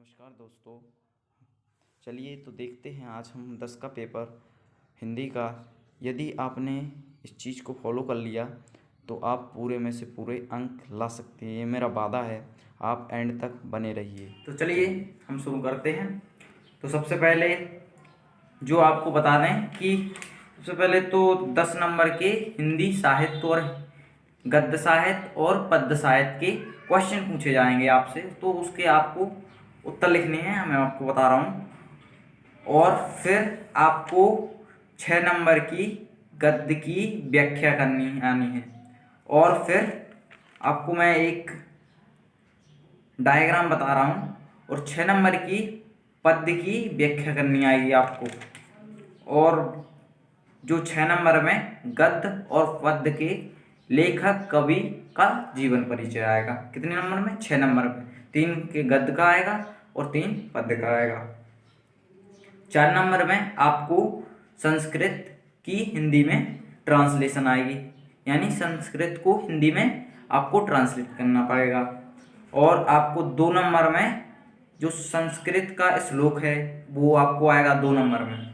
नमस्कार दोस्तों। चलिए तो देखते हैं आज हम 10 का पेपर हिंदी का। यदि आपने इस चीज़ को फॉलो कर लिया तो आप पूरे में से पूरे अंक ला सकते हैं, ये मेरा वादा है। आप एंड तक बने रहिए। तो चलिए हम शुरू करते हैं। तो सबसे पहले जो आपको बता दें कि सबसे पहले तो 10 नंबर के हिंदी साहित्य और गद्य साहित्य और पद्य साहित्य के क्वेश्चन पूछे जाएंगे आपसे। तो उसके आपको उत्तर लिखने हैं, मैं आपको बता रहा हूँ। और फिर आपको 6 नंबर की गद्य की व्याख्या करनी आनी है। और फिर आपको मैं एक डायग्राम बता रहा हूँ और 6 नंबर की पद्य की व्याख्या करनी आएगी आपको। और जो 6 नंबर में गद्य और पद्य के लेखक कवि का जीवन परिचय आएगा। कितने नंबर में? 6 नंबर में 3 के गद्य का आएगा और 3 पद्य का आएगा। 4 नंबर में आपको संस्कृत की हिंदी में ट्रांसलेशन आएगी, यानी संस्कृत को हिंदी में आपको ट्रांसलेट करना पड़ेगा। और आपको 2 नंबर में जो संस्कृत का श्लोक है वो आपको आएगा 2 नंबर में।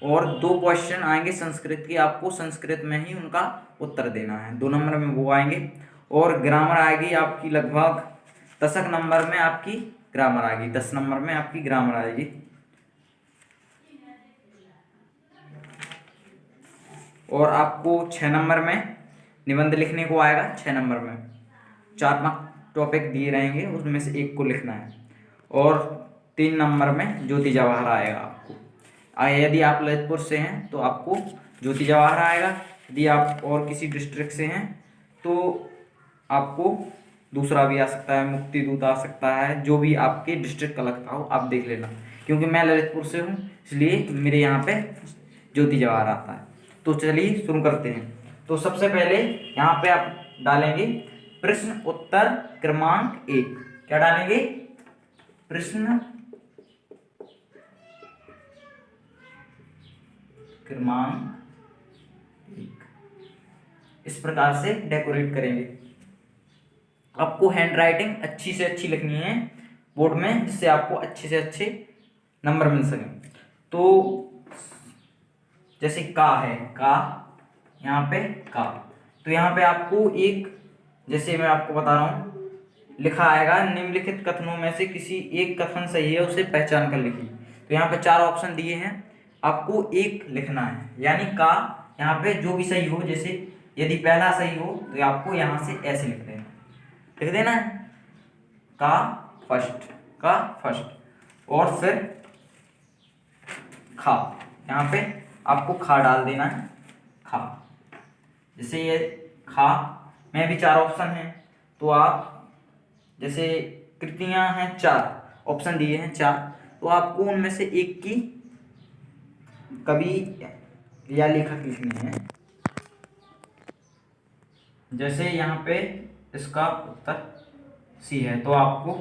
और 2 क्वेश्चन आएंगे संस्कृत के, आपको संस्कृत में ही उनका उत्तर देना है। 2 नंबर में वो आएंगे। और ग्रामर आएगी आपकी लगभग 10 नंबर में आपकी ग्रामर आएगी। 10 नंबर में आपकी ग्रामर आएगी। और आपको 6 नंबर में निबंध लिखने को आएगा। 6 नंबर में 4 टॉपिक दिए रहेंगे, उसमें से एक को लिखना है। और 3 नंबर में ज्योति जवाहर आएगा आपको। यदि आप ललितपुर से हैं तो आपको ज्योति जवाहर आएगा। यदि आप और किसी डिस्ट्रिक्ट से हैं तो आपको दूसरा भी आ सकता है, मुक्ति दूत आ सकता है, जो भी आपके डिस्ट्रिक्ट का लगता हो आप देख लेना। क्योंकि मैं ललितपुर से हूँ इसलिए मेरे यहाँ पे ज्योति जवाहर आता है। तो चलिए शुरू करते हैं। तो सबसे पहले यहाँ पे आप डालेंगे प्रश्न उत्तर क्रमांक 1। क्या डालेंगे? प्रश्न क्रमांक 1। इस प्रकार से डेकोरेट करेंगे। आपको हैंड राइटिंग अच्छी से अच्छी लिखनी है बोर्ड में, जिससे आपको अच्छे से अच्छे नंबर मिल सकें। तो जैसे का है, का यहाँ पे का, तो यहाँ पे आपको एक, जैसे मैं आपको बता रहा हूँ, लिखा आएगा निम्नलिखित कथनों में से किसी एक कथन सही है उसे पहचान कर लिखिए। तो यहाँ पे 4 ऑप्शन दिए हैं, आपको एक लिखना है। यानी का यहाँ पे जो भी सही हो, जैसे यदि पहला सही हो तो आपको यहाँ से ऐसे लिख देना, लिख देना है का फर्स्ट, का फर्स्ट। और फिर खा, यहाँ पे आपको खा डाल देना है, खा। जैसे ये खा में भी 4 ऑप्शन हैं, तो आप जैसे कृतियां हैं 4 ऑप्शन दिए हैं 4, तो आपको उनमें से एक की कवि या लेखक लिखनी है। जैसे यहाँ पे इसका उत्तर सी है तो आपको,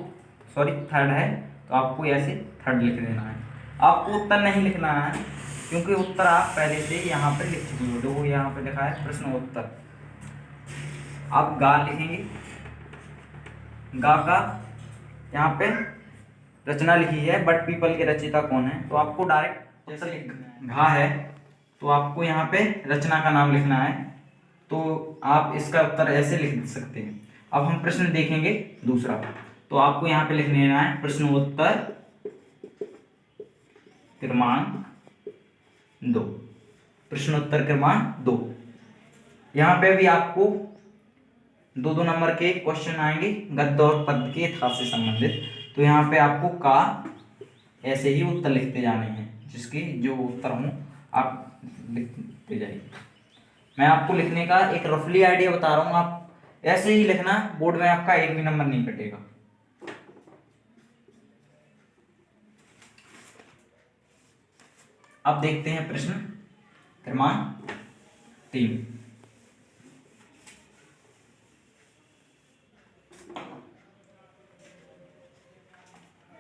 सॉरी थर्ड है, तो आपको ऐसे थर्ड लिख देना है। आपको उत्तर नहीं लिखना है क्योंकि उत्तर आप पहले से यहाँ पे लिख चुके हो। जो यहाँ पे लिखा है प्रश्न उत्तर, आप गा लिखेंगे। गा का यहाँ पे रचना लिखी है बट पीपल के रचयिता कौन है, तो आपको डायरेक्ट जैसा घा है तो आपको यहाँ पे रचना का नाम लिखना है। तो आप इसका उत्तर ऐसे लिख सकते हैं। अब हम प्रश्न देखेंगे दूसरा, तो आपको यहाँ पे लिख लेना है प्रश्नोत्तर क्रमांक 2। प्रश्नोत्तर क्रमांक 2, यहाँ पे भी आपको 2-2 नंबर के क्वेश्चन आएंगे गद्य और पद्य के यथार्थ से संबंधित। तो यहाँ पे आपको का ऐसे ही उत्तर लिखते जाने हैं, जिसके जो उत्तर हों आप लिखते जाइए। मैं आपको लिखने का एक रफली आइडिया बता रहा हूँ, आप ऐसे ही लिखना, बोर्ड में आपका एक भी नंबर नहीं कटेगा। अब देखते हैं प्रश्न क्रमांक 3।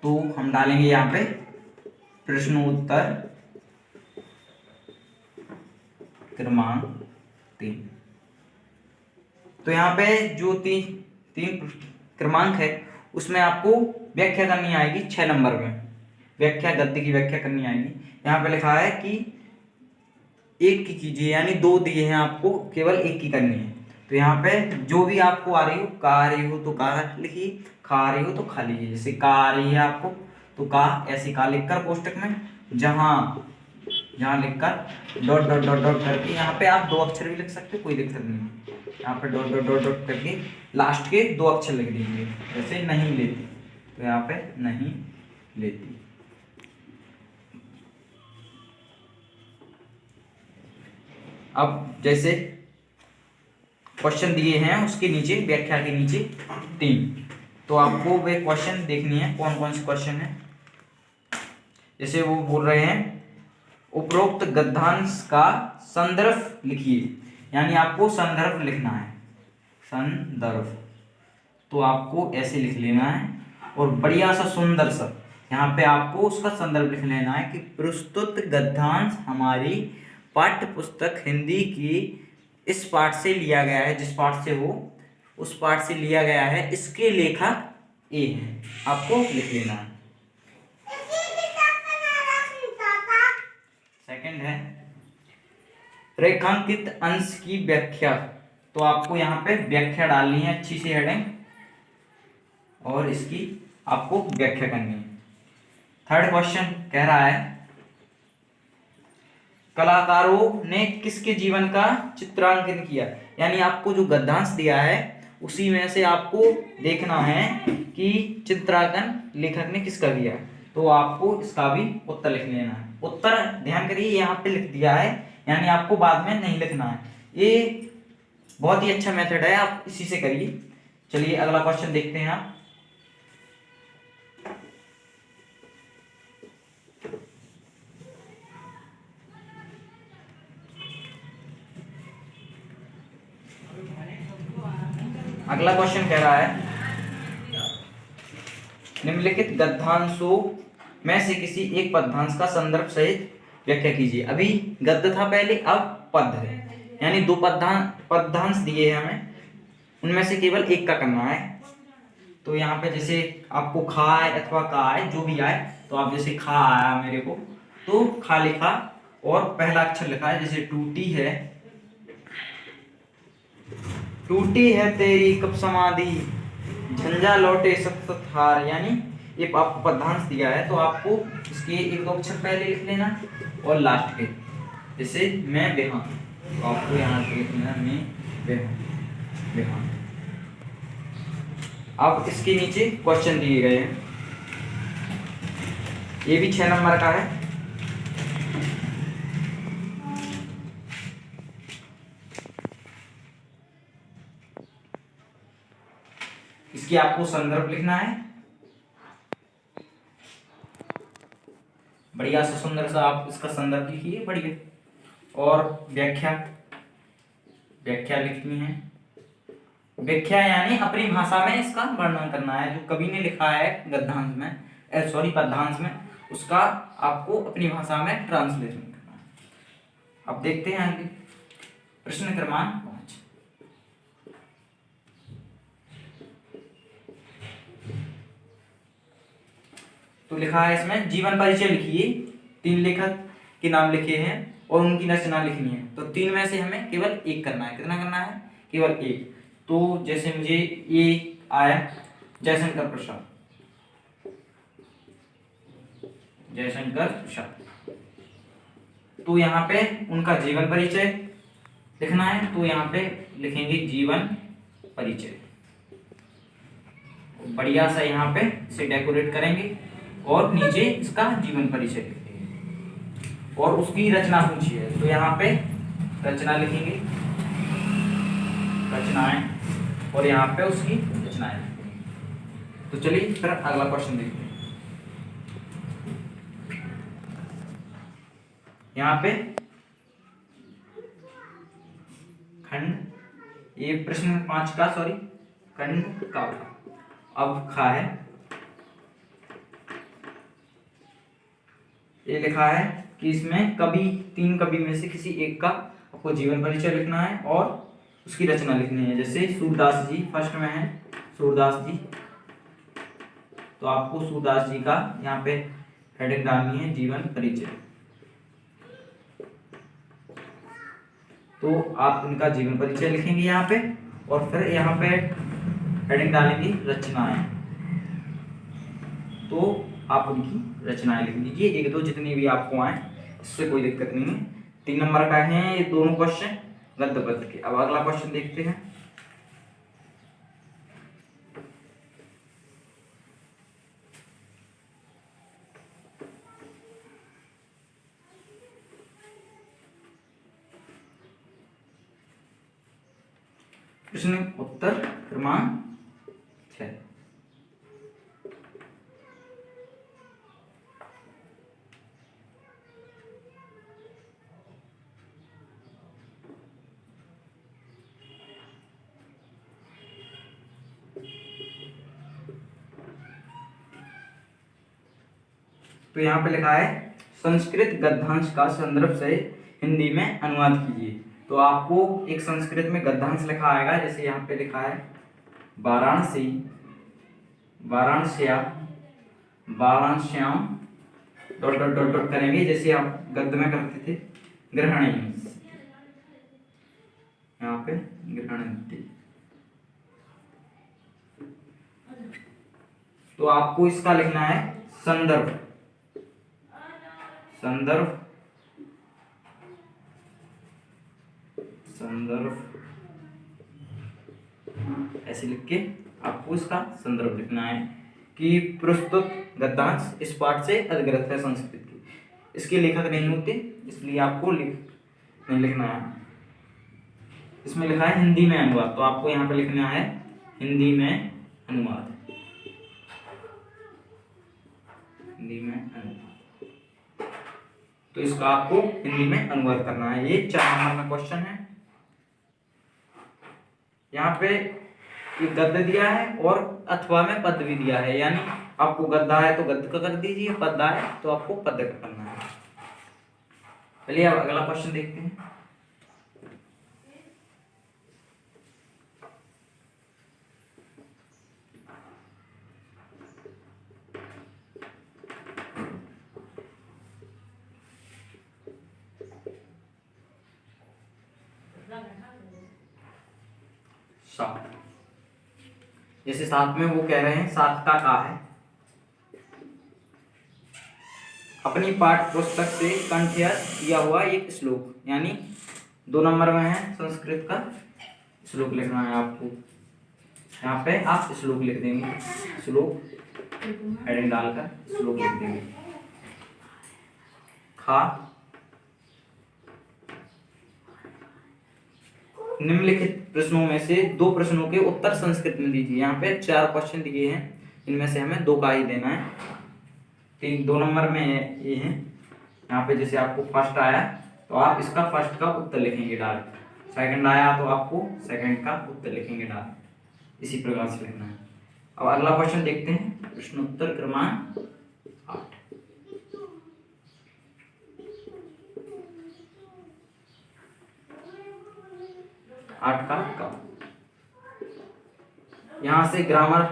तो हम डालेंगे यहाँ पे प्रश्नोत्तर क्रमांक 3। तो यहाँ पे जो तीन क्रमांक है उसमें आपको व्याख्या करनी आएगी 6 नंबर में। व्याख्या, गद्य की व्याख्या करनी आएगी। यहाँ पे लिखा है कि एक की कीजिए, यानी 2 दिए हैं आपको, केवल एक की करनी है। तो यहाँ पे जो भी आपको आ रही हो, का आ रही हो तो का लिखिए, खा आ रही हो तो खा लीजिए। जैसे का आ रही है आपको तो का, ऐसे का लिखकर कोष्टक में जहाँ लिखकर डॉट डॉट डॉट डॉट करके, यहाँ पे आप 2 अक्षर भी लिख सकते हो, कोई दिक्कत नहीं है। यहाँ पे डॉट डॉट डॉट डॉट करके लास्ट के 2 अक्षर लिख दीजिए। जैसे नहीं लेती, तो यहाँ पे नहीं लेती। अब जैसे क्वेश्चन दिए हैं उसके नीचे, व्याख्या के नीचे 3, तो आपको वे क्वेश्चन देखनी है कौन कौन से क्वेश्चन है। जैसे वो बोल रहे हैं उपरोक्त गद्यांश का संदर्भ लिखिए, यानी आपको संदर्भ लिखना है, संदर्भ। तो आपको ऐसे लिख लेना है और बढ़िया सा सुंदर सा यहाँ पे आपको उसका संदर्भ लिख लेना है कि प्रस्तुत गद्यांश हमारी पाठ्य पुस्तक हिंदी की इस पाठ से लिया गया है, जिस पाठ से हो उस पाठ से लिया गया है, इसके लेखक ए हैं, आपको लिख लेना है। सेकंड है रेखांकित अंश की व्याख्या, तो आपको यहाँ पे व्याख्या डालनी है अच्छी सी हेडिंग, और इसकी आपको व्याख्या करनी है। थर्ड क्वेश्चन कह रहा है कलाकारों ने किसके जीवन का चित्रांकन किया, यानी आपको जो गद्यांश दिया है उसी में से आपको देखना है कि चित्रांकन लेखक ने किसका किया, तो आपको इसका भी उत्तर लिख लेना है। उत्तर ध्यान करिए यहाँ पे लिख दिया है, यानी आपको बाद में नहीं लिखना है। ये बहुत ही अच्छा मेथड है, आप इसी से करिए। चलिए अगला क्वेश्चन देखते हैं आप। अगला क्वेश्चन कह रहा है निम्नलिखित गद्यांशों में से किसी एक पद्यांश का संदर्भ सहित व्याख्या कीजिए। अभी गद्य था पहले, अब पद है, यानी 2 पद्यांश दिए हैं हमें, उनमें से केवल एक का करना है। तो यहाँ पे जैसे आपको खा आए अथवा का आए, जो भी आए, तो आप जैसे खा आया मेरे को, तो खा लिखा और पहला अक्षर लिखा है। जैसे टूटी है तेरी कब समाधि, झंझा लौटे सतत हार, यानी ये आपको पद्यांश दिया है, तो आपको इसके 1-2 अक्षर पहले लिख लेना और लास्ट के, जैसे मैं बेहां, तो आपको यहाँ पे लिखना है मैं बेहां। अब इसके नीचे क्वेश्चन दिए गए हैं, ये भी 6 नंबर का है। इसकी आपको संदर्भ लिखना है, बढ़िया सा सुंदर सा आप इसका संदर्भ लिखिए, बढ़िया। और व्याख्या लिखनी है। व्याख्या यानी अपनी भाषा में इसका वर्णन करना है, जो कवि ने लिखा है गद्यांश में, पद्यांश में, उसका आपको अपनी भाषा में ट्रांसलेशन करना है। अब देखते हैं आगे प्रश्न क्रमांक 5। तो लिखा है इसमें जीवन परिचय लिखिए, 3 लेखक के नाम लिखे हैं और उनकी रचना लिखनी है। तो 3 में से हमें केवल एक करना है। कितना करना है? केवल एक। तो जैसे मुझे ये आया जयशंकर प्रसाद, तो यहाँ पे उनका जीवन परिचय लिखना है, तो यहाँ पे लिखेंगे जीवन परिचय, बढ़िया सा यहाँ पे इसे डेकोरेट करेंगे और नीचे इसका जीवन परिचय लिखेंगे और उसकी रचना पूछी है, तो यहाँ पे रचना लिखेंगे, रचनाएं, और यहाँ पे उसकी रचनाएं लिखेंगे। तो चलिए फिर अगला क्वेश्चन देखते हैं। यहाँ पे खंड, ये प्रश्न 5 का खंड का अब खा है, ये लिखा है कि इसमें कवि, 3 कवि में से किसी एक का आपको जीवन परिचय लिखना है और उसकी रचना लिखनी है। जैसे सूरदास जी फर्स्ट में है, सूरदास जी, तो आपको सूरदास जी का यहाँ पे हेडिंग डालनी है जीवन परिचय। तो आप उनका जीवन परिचय लिखेंगे यहाँ पे, और फिर यहाँ पे हेडिंग डालेंगे रचनाएं। तो आप उनकी रचनाएं लिख लीजिए, एक दो जितनी भी आपको आए, इससे कोई दिक्कत नहीं है। 3 नंबर का है ये दोनों क्वेश्चन गद्य पद्य के। अब अगला क्वेश्चन देखते हैं। प्रश्न उत्तर क्रमांक 6। तो यहाँ पे लिखा है संस्कृत गद्यांश का संदर्भ से हिंदी में अनुवाद कीजिए। तो आपको एक संस्कृत में गद्यांश लिखा आएगा, जैसे यहाँ पे लिखा है वाराणसी, वाराणस्या, वाराणस्याम, डॉट डॉट डॉट डॉट करेंगे जैसे आप गद्य में करते थे। ग्रहणी, यहाँ पे ग्रहणी। तो आपको इसका लिखना है संदर्भ, संदर्भ, संदर्भ, ऐसे लिख के आपको इसका संदर्भ लिखना है कि प्रस्तुत गद्यांश इस पाठ से अधिग्रहित है संस्कृत की। इसके लेखक नहीं होते, इसलिए आपको नहीं लिखना है। इसमें लिखा है हिंदी में अनुवाद, तो आपको यहाँ पे लिखना है हिंदी में अनुवाद, हिंदी में अनुवाद। तो इसका आपको हिंदी में अनुवाद करना है। ये 4 नंबर का क्वेश्चन है। यहाँ पे एक गद्य दिया है और अथवा में पद भी दिया है, यानी आपको गद्दा है तो गद्य का कर दीजिए, पद्य है तो आपको पद्य का करना है। चलिए अब अगला क्वेश्चन देखते हैं। सात, जैसे साथ में वो कह रहे हैं सात का है। अपनी पाठ्य पुस्तक से कंठस्थ किया हुआ एक श्लोक, यानी 2 नंबर में है संस्कृत का श्लोक लिखना है आपको। यहाँ पे आप श्लोक लिख देंगे, श्लोक हेडिंग डालकर श्लोक लिख देंगे। खा, निम्नलिखित प्रश्नों में से 2 प्रश्नों के उत्तर संस्कृत में दीजिए। यहाँ पे 4 क्वेश्चन दिए हैं, इनमें से हमें 2 का ही देना है। 2 नंबर में ये है। यहाँ पे जैसे आपको फर्स्ट आया तो आप इसका फर्स्ट का उत्तर लिखेंगे डायरेक्ट, सेकंड आया तो आपको सेकंड का उत्तर लिखेंगे डायरेक्ट, इसी प्रकार से लिखना है। अब अगला क्वेश्चन देखते हैं, प्रश्न उत्तर क्रमांक 8। का यहाँ से ग्रामर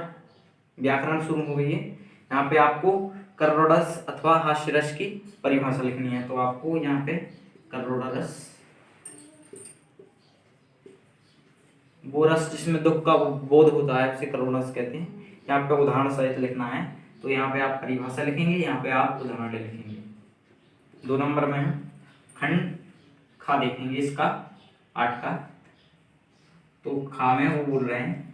व्याकरण शुरू हो गई है। यहाँ पे आपको कर्रोडस अथवा हास्यरस की परिभाषा लिखनी है। तो आपको यहाँ पे कर्रोडस, वो रस जिसमें दुख का बोध होता है उसे कर्रोडस कहते हैं। यहाँ पे उदाहरण सहित लिखना है, तो यहाँ पे आप परिभाषा लिखेंगे, यहाँ पे आप उदाहरण लिखेंगे। 2 नंबर में है खंड खा, देखेंगे इसका 8 का। तो खा में वो बोल रहे हैं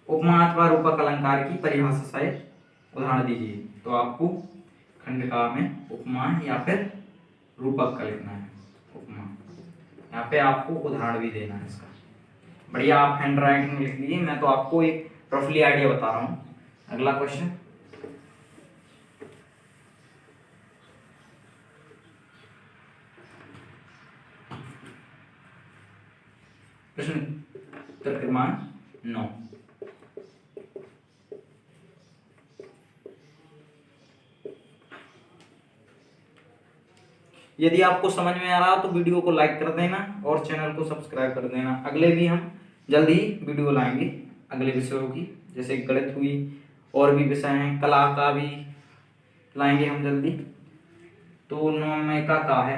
उपमा अथवा रूपक अलंकार की परिभाषा सहित उदाहरण दीजिए। तो आपको खंड का में उपमा या फिर रूपक का लिखना है, उपमा। यहाँ पे आपको उदाहरण भी देना है इसका। बढ़िया, आप हैंड राइटिंग में लिख लीजिए, मैं तो आपको एक रफली आइडिया बता रहा हूँ। अगला क्वेश्चन, प्रश्न उत्तर क्रमांक 9। यदि आपको समझ में आ रहा हो तो वीडियो को लाइक कर देना और चैनल को सब्सक्राइब कर देना। अगले भी हम जल्दी ही वीडियो लाएंगे अगले विषयों की। जैसे गणित हुई, और भी विषय हैं, कला का भी लाएंगे हम जल्दी। तो 9वें का है,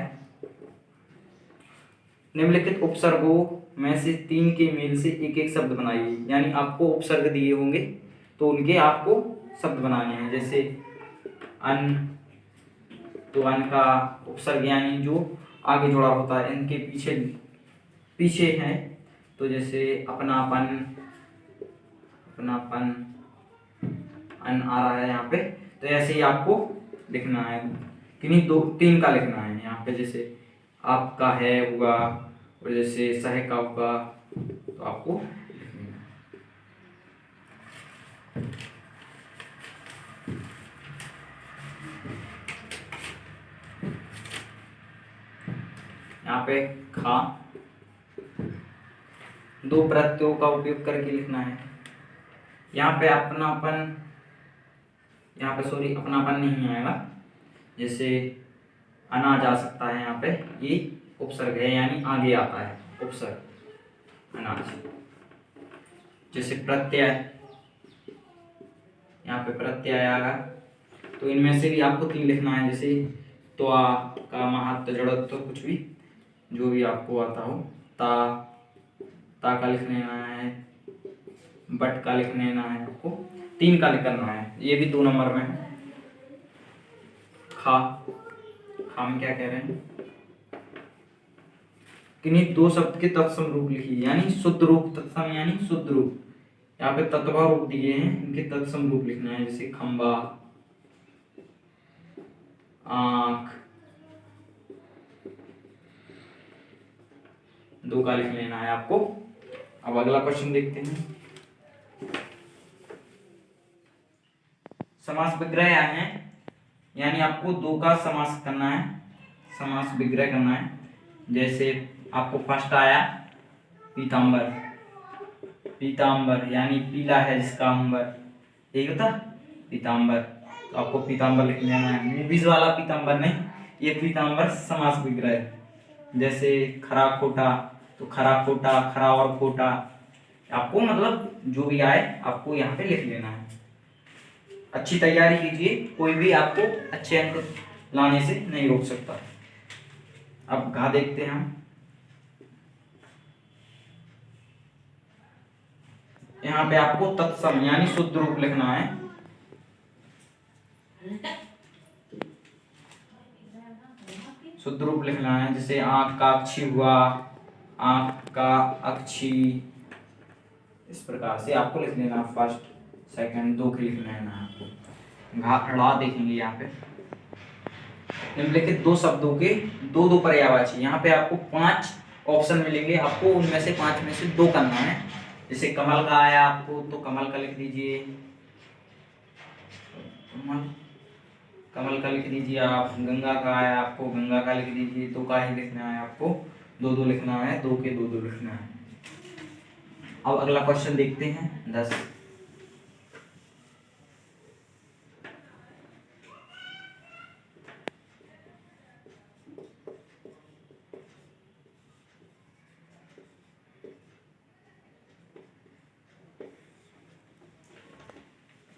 निम्नलिखित उपसर्गों में से 3 के मेल से एक एक शब्द बनाइए। यानी आपको उपसर्ग दिए होंगे तो उनके आपको शब्द बनाने हैं। जैसे अन, तो अन का उपसर्ग यानी जो आगे जुड़ा होता है, इनके पीछे पीछे है। तो जैसे अपनापन, अपनापन अन आ रहा है यहाँ पे, तो ऐसे ही आपको लिखना है। किन्हीं 2-3 का लिखना है यहाँ पे। जैसे आपका है होगा, और जैसे सह का होगा, तो आपको यहाँ पे खा 2 प्रत्ययों का उपयोग करके लिखना है। यहाँ पे अपनापन, यहाँ पे सॉरी अपनापन नहीं आएगा। जैसे अनाज आ सकता है, यहाँ पे ये उपसर्ग है यानी आगे आता है उपसर्ग अनाज। जैसे प्रत्यय, यहाँ पे प्रत्यय आएगा। तो इनमें से भी आपको 3 लिखना है। जैसे त्वा का महत्व जड़त्व, कुछ भी जो भी आपको आता हो। ता का लिख लेना है, बट का लिख लेना है, आपको 3 का लिखना है। ये भी 2 नंबर में है। खा, खा में क्या कह रहे हैं, किन्हीं 2 शब्द के तत्सम रूप लिखिए। यानी शुद्ध रूप, तत्सम यानी शुद्ध रूप। यहाँ पे तत्वा रूप दिए हैं, इनके तत्सम रूप लिखना है। जैसे खंबा, आंख, 2 का लिख लेना है आपको। अब अगला क्वेश्चन देखते हैं। समास विग्रह है, यानी आपको 2 का समास करना है, समास विग्रह करना है। जैसे आपको फर्स्ट आया पीतांबर, पीतांबर यानी पीला है जिसका अंबर, यही होता पीतांबर। तो आपको पीतांबर लिख लेना है, मूवीज वाला पीतांबर नहीं, ये पीतांबर समास विग्रह। जैसे खरा खोटा, तो खरा खोटा, खरा और खोटा, आपको मतलब जो भी आए आपको यहाँ पे लिख लेना है। अच्छी तैयारी कीजिए, कोई भी आपको अच्छे अंक लाने से नहीं रोक सकता। अब घा देखते हैं हम। यहाँ पे आपको तत्सम यानी शुद्ध रूप लिखना है। शुद्ध रूप लिखना है। जैसे आंख का अक्षी हुआ, आंख का अक्षी, इस प्रकार से आपको लिख लेना। फर्स्ट सेकंड 2 के लिख लेना है आपको। घा देखेंगे यहाँ पे, निम्नलिखित 2 शब्दों के 2-2 पर्यायवाची। यहाँ पे आपको 5 ऑप्शन मिलेंगे, आपको उनमें से 5 में से 2 करना है। जैसे कमल का आया आपको, तो कमल का लिख दीजिए, कमल का लिख दीजिए आप। गंगा का आया आपको, गंगा का लिख दीजिए। 2 का ही लिखना है आपको, 2-2 लिखना है, 2 के 2-2 लिखना है। अब अगला क्वेश्चन देखते हैं 10।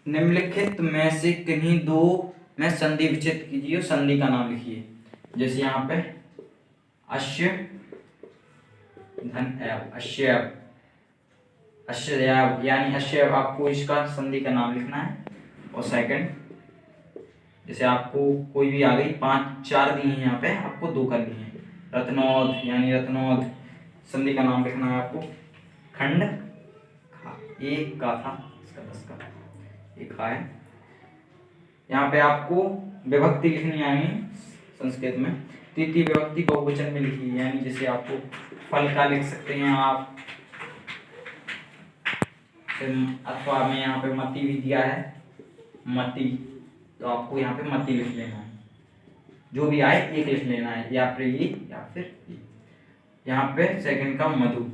निम्नलिखित में से किन्हीं 2 में संधि विच्छेद कीजिए और संधि का नाम लिखिए। जैसे यहाँ पे अश्य धन एव, अश्यव, अश्यव यानी अश्यव, आपको इसका संधि का नाम लिखना है। और सेकंड, जैसे आपको कोई भी आ गई, 4 दी है यहाँ पे, आपको 2 करनी है। रत्नौध यानी रत्नौध, संधि का नाम लिखना है आपको। खंड खा, 1 का था, इसका 10 का, 1 खा है। यहाँ पे आपको विभक्ति लिखनी आएगी संस्कृत में, तृतीय विभक्ति बहुवचन में लिखी, यानी जैसे आपको फल का लिख सकते हैं आप, अथवा में यहाँ पे मति भी दिया है, मति, तो आपको यहाँ पे मति लिख लेना है। जो भी आए 1 लिख लेना है, या फिर ये या फिर ये। यहाँ पे सेकंड का मधु,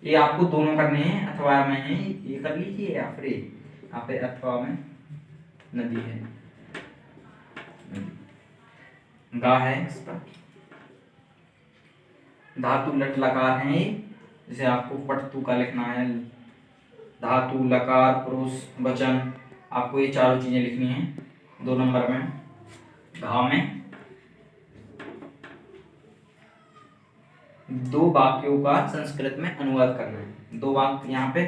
ये आपको दोनों करने हैं, अथवा में है, ये कर लीजिए या फिर यहाँ पे अथवा में नदी है, गा है इसका। धातु लट लकार है, जैसे आपको पटतु का लिखना है, धातु, लकार, पुरुष, वचन, आपको ये चारों चीजें लिखनी है। 2 नंबर में घ में 2 वाक्यों का संस्कृत में अनुवाद करना है। 2 वाक्य, यहाँ पे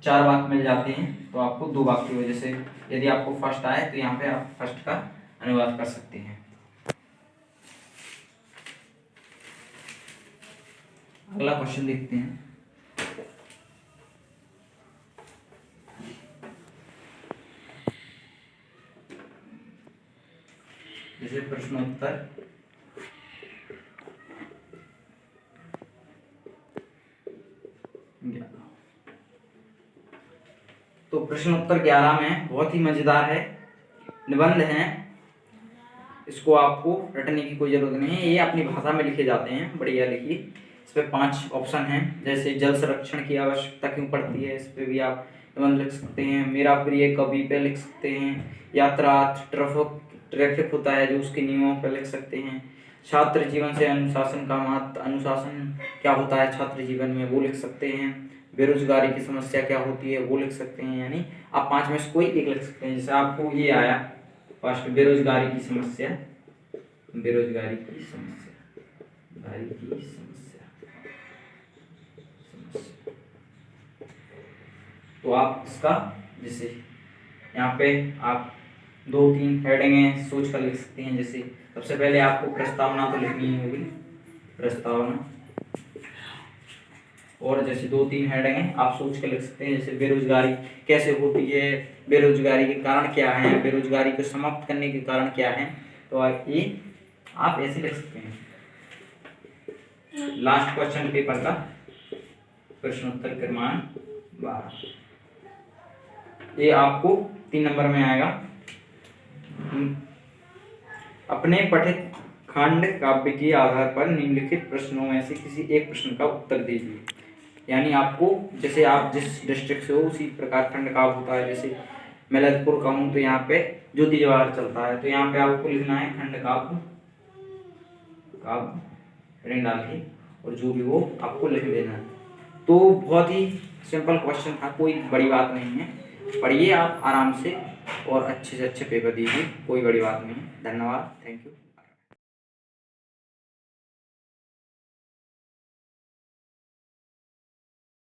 4 वाक्य मिल जाते हैं तो आपको 2 वाक्यों, जैसे यदि आपको फर्स्ट आए तो यहाँ पे आप फर्स्ट का अनुवाद कर सकते हैं। अगला क्वेश्चन देखते हैं। जैसे प्रश्नोत्तर तो प्रश्नोत्तर 11 में बहुत ही मजेदार है, निबंध है, इसको आपको रटने की कोई जरूरत नहीं है, ये अपनी भाषा में लिखे जाते हैं, बढ़िया लिखिए। इस पे 5 ऑप्शन हैं, जैसे जल संरक्षण की आवश्यकता क्यों पड़ती है, इस पे भी आप निबंध लिख सकते हैं। मेरा प्रिय कवि पे लिख सकते हैं। यात्रा ट्रैफिक होता है जो उसके नियमों पे लिख सकते हैं। छात्र जीवन से अनुशासन का महत्व, अनुशासन क्या होता है छात्र जीवन में, वो लिख सकते हैं। बेरोजगारी की समस्या क्या होती है, वो लिख सकते हैं। यानी आप 5 में से कोई एक लिख सकते हैं। जैसे आपको ये आया फर्स्ट, बेरोजगारी की समस्या, बेरोजगारी की समस्या, बेरोजगारी की समस्या, तो आप इसका जैसे यहाँ पे आप 2-3 हेडिंगें सोच कर लिख सकते हैं। जैसे सबसे पहले आपको प्रस्तावना तो लिखनी ही होगी, प्रस्तावना, और जैसे 2-3 हेडिंग आप सोच कर लिख सकते हैं। जैसे बेरोजगारी कैसे होती है, बेरोजगारी के कारण क्या हैं, बेरोजगारी को समाप्त करने के कारण क्या हैं, तो ये आप ऐसे लिख सकते हैं। लास्ट क्वेश्चन पेपर का प्रश्नोत्तर क्रमांक 12, ये आपको 3 नंबर में आएगा। अपने पठित खंड काव्य के आधार पर निम्नलिखित प्रश्नों में से किसी एक प्रश्न का उत्तर दीजिए। यानी आपको, जैसे आप जिस डिस्ट्रिक्ट से हो उसी प्रकार खंड काव्य होता है। जैसे मैं ललितपुर का हूँ तो यहाँ पे ज्योति जवाहर चलता है, तो यहाँ पे आपको लिखना है खंड काव्य, काव्य डाल के, और जो भी वो आपको लिख देना है। तो बहुत ही सिंपल क्वेश्चन था, कोई बड़ी बात नहीं है, पढ़िए आप आराम से और अच्छे से अच्छे पेपर दीजिए, कोई बड़ी बात नहीं है। धन्यवाद, थैंक यू।